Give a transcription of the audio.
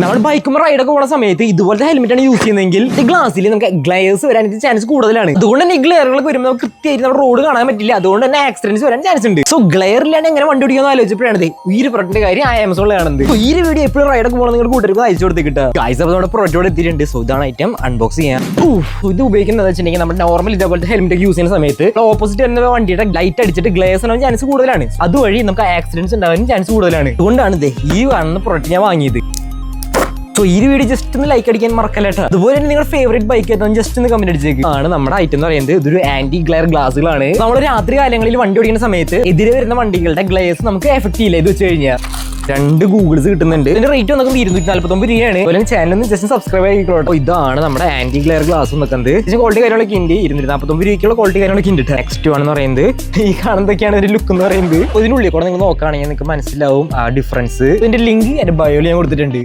നമ്മൾ ബൈക്കും റൈഡൊക്കെ പോകുന്ന സമയത്ത് ഇതുപോലത്തെ ഹെൽമെറ്റ് ആണ് യൂസ് ചെയ്യുന്നതെങ്കിൽ ഈ ഗ്ലാസ്സിൽ നമുക്ക് ഗ്ലെയർസ് വരാനായിട്ട് ചാൻസ് കൂടുതലാണ്. അതുകൊണ്ട് തന്നെ ഈ ഗ്ലെയറുകളൊക്കെ വരുമ്പോൾ നമുക്ക് കൃത്യമായിട്ട് നമ്മുടെ റോഡ് കാണാൻ പറ്റില്ല. അതുകൊണ്ട് തന്നെ ആക്സിഡന്റ്സ് വരാൻ ചാൻസ് ഉണ്ട്. സോ ഗ്ലെയർ ഇല്ലാണ്ട് എങ്ങനെ വണ്ടി ഓടിക്കാന്ന് ആലോചിച്ചപ്പോഴാണ് ഈ ഒരു പ്രൊഡക്റ്റിന്റെ കാര്യം ആമസോണിൽ കാണുന്നത്. ഈ ഒരു വീഡിയോ എപ്പോഴും റൈഡൊക്കെ പോകണം നിങ്ങൾ കൂട്ടർക്ക് അയച്ചു കൊടുത്തിട്ട് ഗൈസ് അപ്പോൾ നമ്മുടെ പ്രൊഡക്റ്റോടെ എത്തിയിട്ടുണ്ട്. സോ ഇതാണ് ഐറ്റം അൺബോക്സ് ചെയ്യാൻ. ഇത് ഉപയോഗിക്കുന്നത് വെച്ചിട്ടുണ്ടെങ്കിൽ നമ്മുടെ നോർമൽ ഇതേപോലത്തെ ഹെൽമെറ്റ് യൂസ് ചെയ്യുന്ന സമയത്ത് ഓപ്പോസിറ്റ് വരുന്ന വണ്ടിയുടെ ലൈറ്റ് അടിച്ചിട്ട് ഗ്ലെയർസ് ഉണ്ടാവാൻ ചാൻസ് കൂടുതലാണ്. അതുവഴി നമുക്ക് ആക്സിഡന്റ്സ് ഉണ്ടാവാൻ ചാൻസ് കൂടുതലാണ്. അതുകൊണ്ടാണ് ഈ കാണുന്ന പ്രൊഡക്റ്റ് ഞാൻ വാങ്ങിയത്. സോ ഈ വീഡിയോ ജസ്റ്റ് ഒന്ന് ലൈക്ക് അടിക്കാൻ മറക്കല്ലേട്ടോ. അതുപോലെ തന്നെ നിങ്ങളുടെ ഫേവറേറ്റ് ബൈക്ക് ഏതാണ് ജസ്റ്റ് ഒന്ന് കമന്റ് അടിച്ചേക്ക്. ആണ് നമ്മുടെ ഐറ്റം എന്ന് പറയുന്നത് ഇതൊരു ആന്റി ഗ്ലെയർ ഗ്ലാസുകളാണ്. നമ്മൾ രാത്രി കാലങ്ങളിൽ വണ്ടി ഓടിക്കുന്ന സമയത്ത് എതിരെ വരുന്ന വണ്ടികളുടെ ഗ്ലെയർസ് നമുക്ക് എഫക്ട് ചെയ്യില്ല. ഇത് വെച്ച് കഴിഞ്ഞാൽ 2 ഗൂഗിൾസ് കിട്ടുന്നുണ്ട്. ഇതിന്റെ റേറ്റ് വന്നപ്പോൾ 249 രൂപയാണ്. അതുപോലെ ചാനൽ ഒന്ന് ജസ്റ്റ് സബ്സ്ക്രൈബ് ആയിക്കോട്ടോ. ഇതാണ് നമ്മുടെ ആന്റി ഗ്ലെയർ ഗ്ലാസ് നിൽക്കുന്നത്. ക്വാളിറ്റി കാര്യങ്ങളൊക്കെ ഉണ്ട്. 249 രൂപയ്ക്കുള്ള ക്വാളിറ്റി കാര്യങ്ങളൊക്കെ ഉണ്ട്. നെക്സ്റ്റ് ആണെന്ന് പറയുന്നത് ഈ കാണുന്നതൊക്കെയാണ് ഒരു ലുക്ക് എന്ന് പറയുന്നത്. ഇതിനുള്ളിൽ കൂടെ നിങ്ങൾ നോക്കുകയാണെങ്കിൽ നിങ്ങൾക്ക് മനസ്സിലാവും ആ ഡിഫറൻസ്. ഇതിന്റെ ലിങ്ക് എന്റെ ബയോയിൽ ഞാൻ കൊടുത്തിട്ടുണ്ട്.